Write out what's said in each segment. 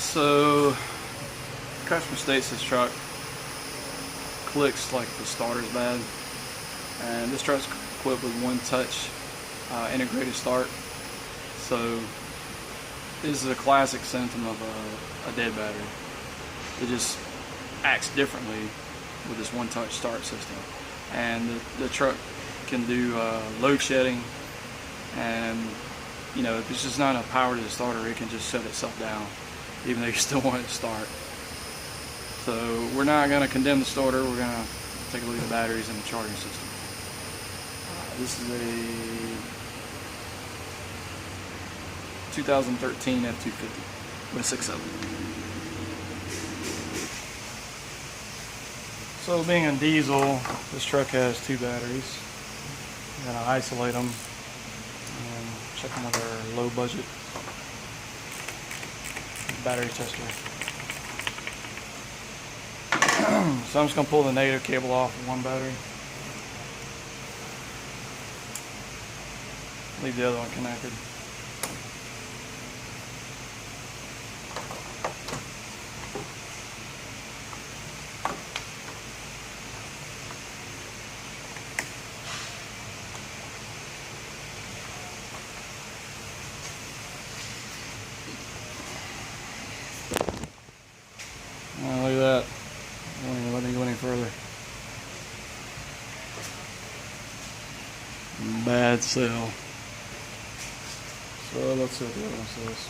So, customer states this truck clicks like the starter's bad, and this truck's equipped with one-touch integrated start. So, this is a classic symptom of a dead battery. It just acts differently with this one-touch start system, and the truck can do load shedding, and you know, if it's just not enough power to the starter, it can just shut itself down, even though you still want it to start. So we're not going to condemn the starter, we're going to take a look at the batteries and the charging system. This is a 2013 F250 with 6.7. So being a diesel, this truck has two batteries. We're going to isolate them and check them with our low budget battery tester. So I'm just going to pull the negative cable off of one battery. Leave the other one connected. Look at that. I don't even let me go any further. Bad cell. So let's see what the other one says.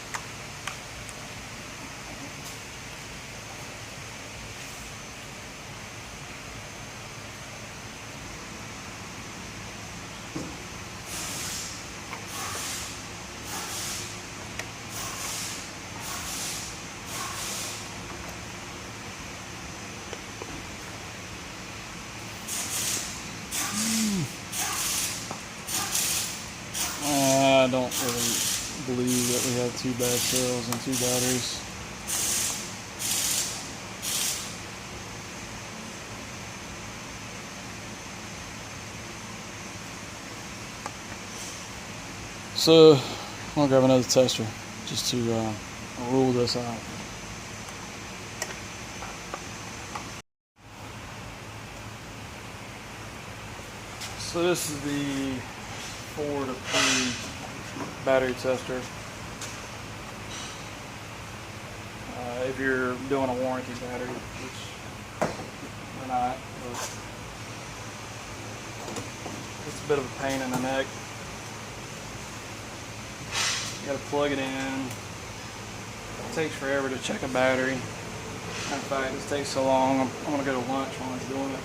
I don't really believe that we have two bad cells and two batteries. So I'm gonna grab another tester just to rule this out. So this is the Ford approved battery tester. If you're doing a warranty battery, which we're not, but it's a bit of a pain in the neck. You gotta plug it in. It takes forever to check a battery. In fact, this takes so long, I'm gonna go to lunch while I'm doing it.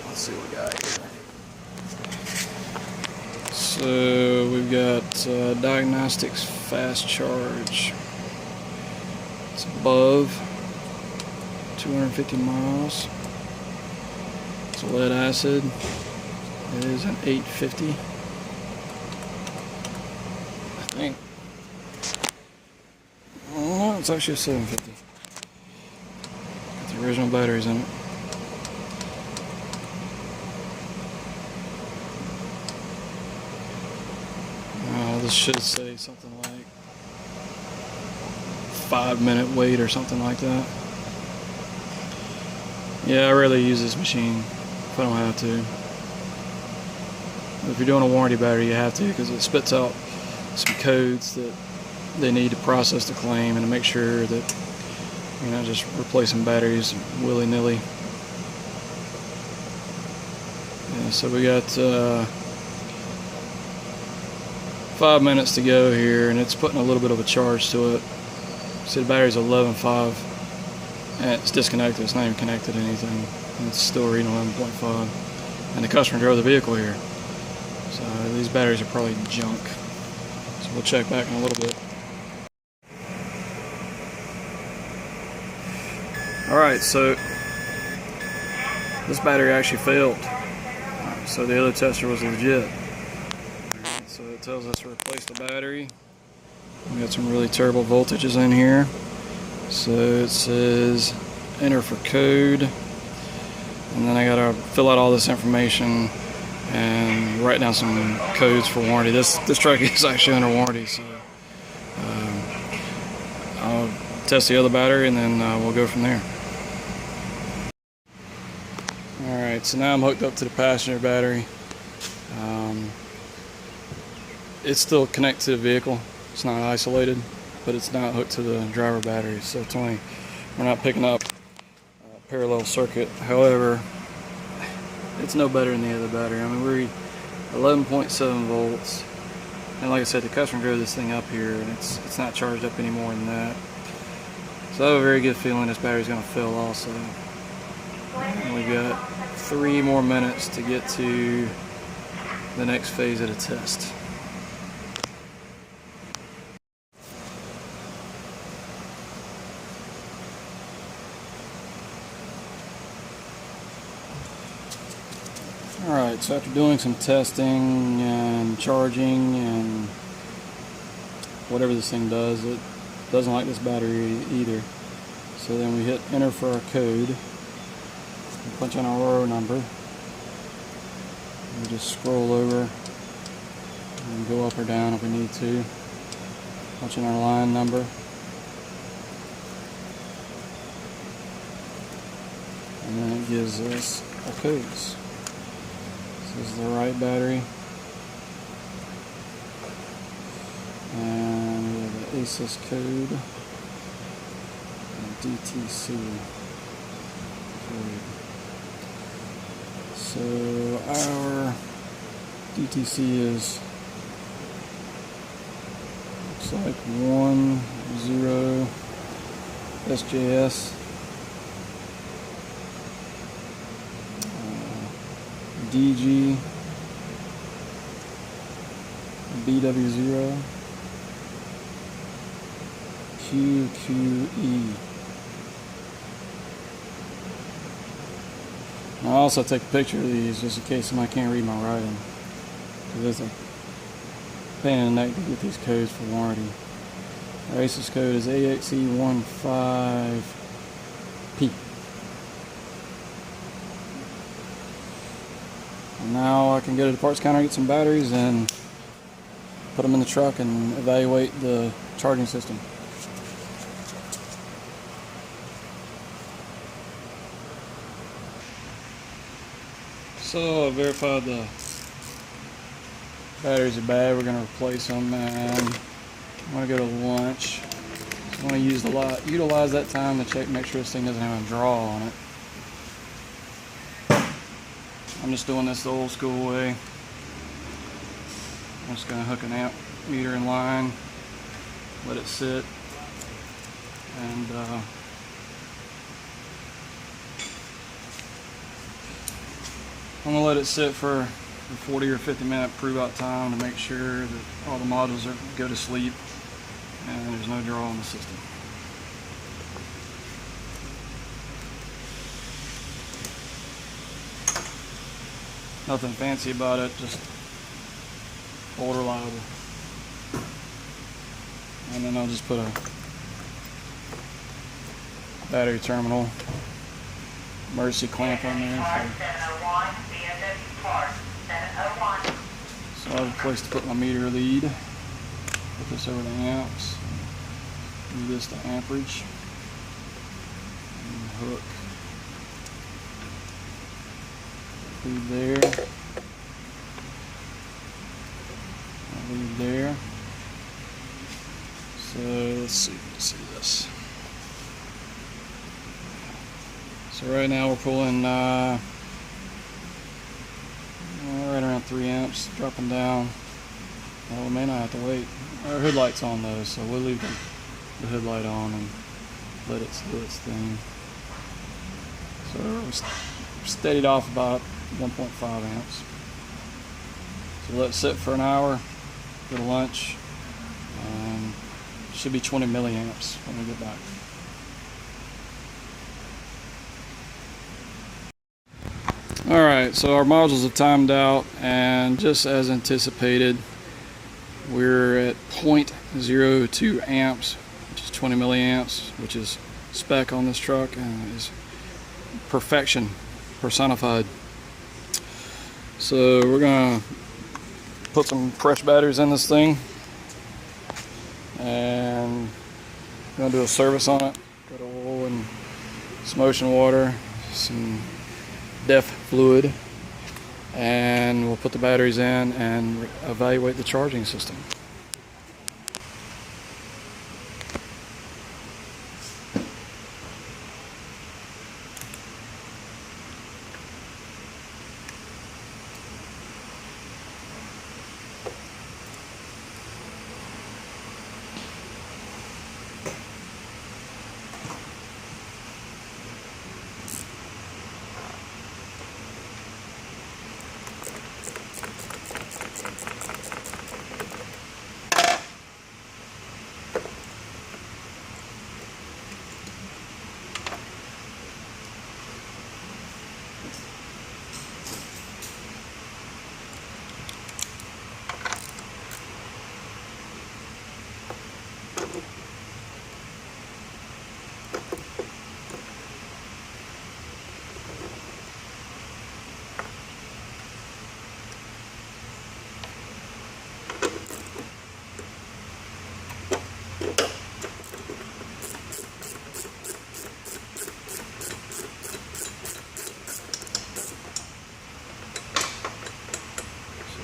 Let's see what we got here. So we've got Diagnostics fast charge. It's above 250 miles. It's lead acid. It is an 850. I think. Oh, it's actually a 750. Got the original batteries in it. This should say something like 5-minute wait or something like that. Yeah, I rarely use this machine if I don't have to. If you're doing a warranty battery, you have to, because it spits out some codes that they need to process the claim and to make sure that you're not just replacing batteries willy-nilly. Yeah, so we got 5 minutes to go here, and it's putting a little bit of a charge to it. See, the battery's 11.5, and it's disconnected. It's not even connected to anything. And it's still reading 11.5. And the customer drove the vehicle here, so these batteries are probably junk. So we'll check back in a little bit. Alright, so this battery actually failed. So the other tester was legit. So it tells us to replace the battery. We got some really terrible voltages in here. So it says enter for code, and then I gotta fill out all this information and write down some codes for warranty. This truck is actually under warranty, so test the other battery, and then we'll go from there. Alright, so now I'm hooked up to the passenger battery. It's still connected to the vehicle. It's not isolated, but it's not hooked to the driver battery, so it's only, we're not picking up a parallel circuit. However, it's no better than the other battery. I mean, we're 11.7 volts, and like I said, the customer drove this thing up here, and it's not charged up any more than that. So I have a very good feeling this battery's going to fill also. And we've got 3 more minutes to get to the next phase of the test. Alright, so after doing some testing and charging and whatever this thing does, it doesn't like this battery either. So then we hit enter for our code. We punch in our row number. We just scroll over and go up or down if we need to. Punch in our line number. And then it gives us our codes. This is the right battery. And we have the ASIS code and DTC code. So our DTC is, looks like 10 SJS. DG BW0 QQE. I'll also take a picture of these just in case somebody can't read my writing, because it's a pain in the neck to get these codes for warranty. Our ASIS code is AXE15P. Now I can go to the parts counter, get some batteries, and put them in the truck and evaluate the charging system. So I verified the batteries are bad. We're going to replace them, and I'm going to go to lunch. I want to utilize that time to check, make sure this thing doesn't have a draw on it. I'm just doing this the old school way. I'm just going to hook an amp meter in line, let it sit, and I'm going to let it sit for 40 or 50 minute prove-out time to make sure that all the modules go to sleep and there's no draw on the system. Nothing fancy about it, just old reliable. And then I'll just put a battery terminal emergency clamp on there. So I have a place to put my meter lead. Put this over the amps. Move this to amperage. And hook. Lead there. Lead there. So let's see if you can see this. So right now we're pulling right around 3 amps, dropping down. Well, we may not have to wait. Our hood light's on though, so we'll leave the hood light on and let it do its thing. So we're steadied off about 1.5 amps. So let it sit for an hour, go to lunch, and should be 20 milliamps when we get back. Alright, so our modules have timed out, and just as anticipated, we're at 0.02 amps, which is 20 milliamps, which is spec on this truck, and is perfection personified. So we're gonna put some fresh batteries in this thing and Gonna do a service on it. Got oil and some ocean water, some DEF fluid, and we'll put the batteries in and evaluate the charging system.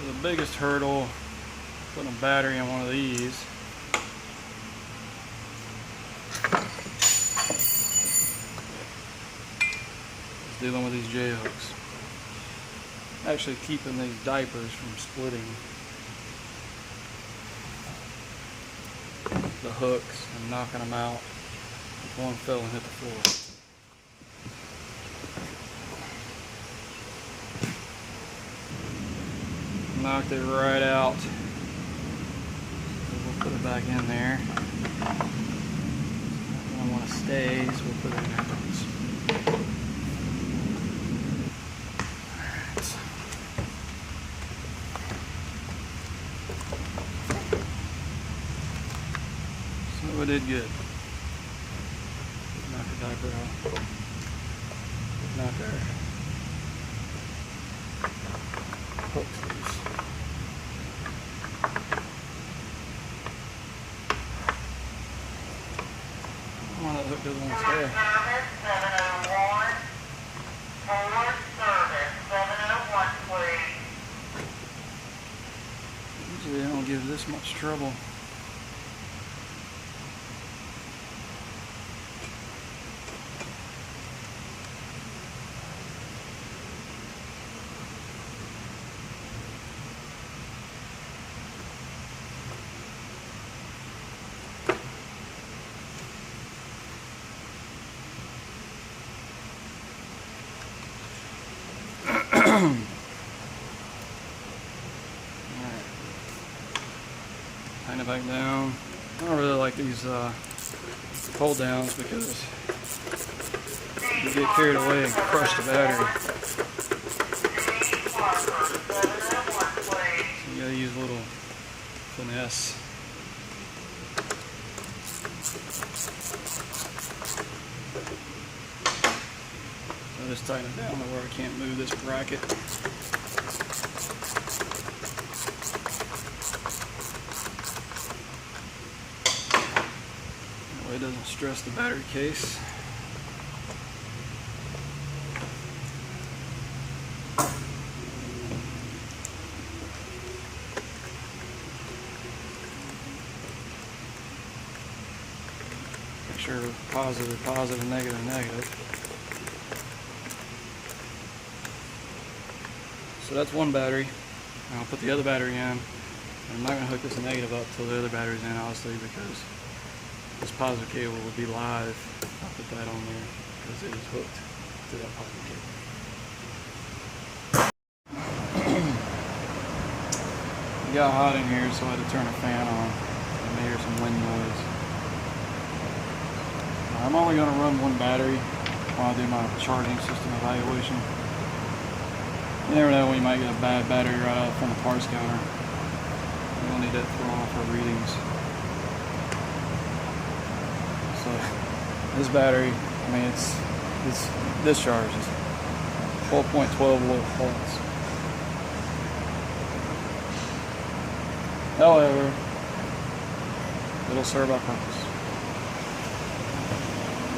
The biggest hurdle putting a battery in one of these is dealing with these J hooks. Actually keeping these diapers from splitting the hooks and knocking them out if one fell and hit the floor. Knocked it right out. So we'll put it back in there. I want to stay, so we'll put it in there. Alright. So we did good. Knock the diaper out. Knock our hooks loose. One that hook doesn't want to stay. 701, forward service, 701, please. Usually they don't give this much trouble. Tighten it back down. I don't really like these pull downs because you get carried away and crush the battery. So you gotta use a little finesse. So just tighten it down to where I can't move this bracket. It doesn't stress the battery case. Make sure positive, positive, negative, negative. So that's one battery. I'll put the other battery in. I'm not going to hook this negative up till the other battery's in, obviously, because this positive cable would be live. I'll put that on there because it is hooked to that positive cable. It got hot in here, so I had to turn a fan on. You may hear some wind noise. I'm only going to run one battery while I do my charging system evaluation. You never know when you might get a bad battery right out from the parts counter. You don't need that thrown off our readings. So this battery, I mean, it's discharges 12.12 volts. However, it'll serve our purpose.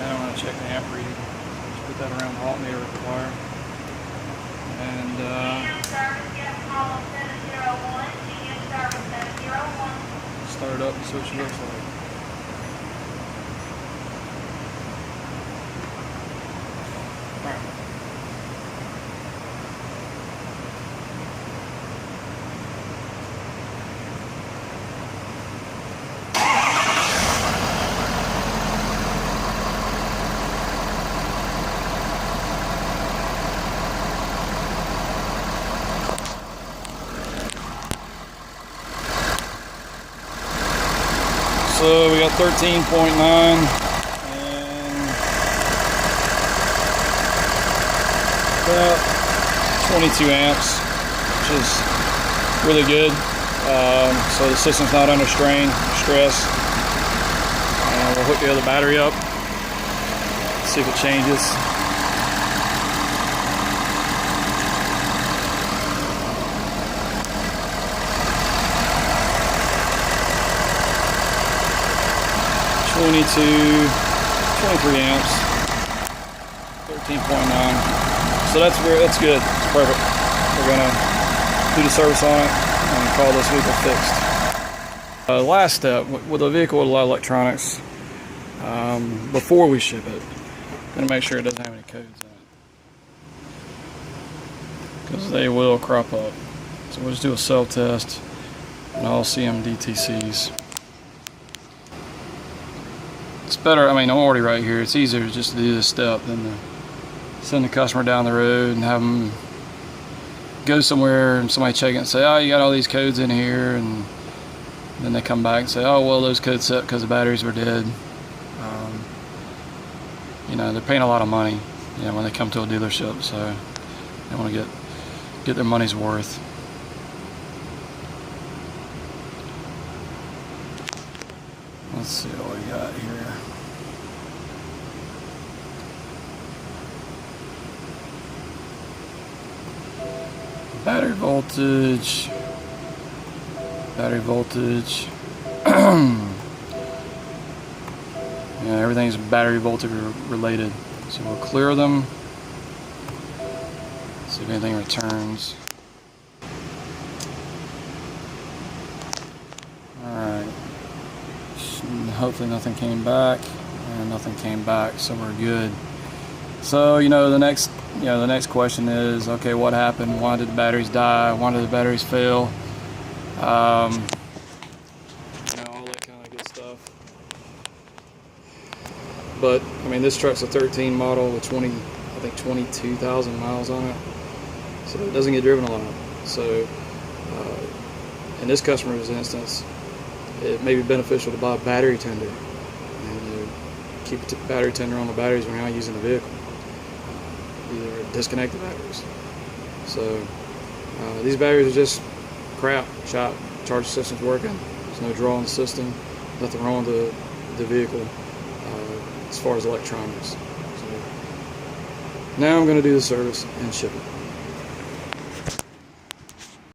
then I'm going to check the amp reading. Just put that around the voltmeter wire. And start it up and see what she looks like. Alright. So we got 13.9 and about 22 amps, which is really good. So the system's not under strain, stress. We'll hook the other battery up, see if it changes. (22, 23 amps, 13.9). So that's good. It's perfect. We're gonna do the service on it and call this vehicle fixed. Last step with a vehicle with a lot of electronics. Before we ship it, gonna make sure it doesn't have any codes in it, because they will crop up. So we'll just do a self-test on all CMDTCs. It's better, I mean, I'm already right here. It's easier just to do this step than to send the customer down the road and have them go somewhere and somebody check it and say, oh, you got all these codes in here, and then they come back and say, oh, well, those codes set because the batteries were dead. You know, they're paying a lot of money, you know, when they come to a dealership, so they want to get their money's worth. Let's see what we got here. Battery voltage. Yeah, everything's battery voltage related. So we'll clear them. See if anything returns. Alright. Hopefully nothing came back, and nothing came back, so we're good. So, you know, the next question is, okay, what happened? Why did the batteries die? Why did the batteries fail? You know, all that kind of good stuff. But I mean, this truck's a 13 model with 22,000 miles on it, so it doesn't get driven a lot. So in this customer's instance, it may be beneficial to buy a battery tender and keep a battery tender on the batteries when you're not using the vehicle. Either disconnect the batteries. So these batteries are just crap, shot. Charge system's working. There's no draw in the system. Nothing wrong with the vehicle as far as electronics. So now I'm going to do the service and ship it.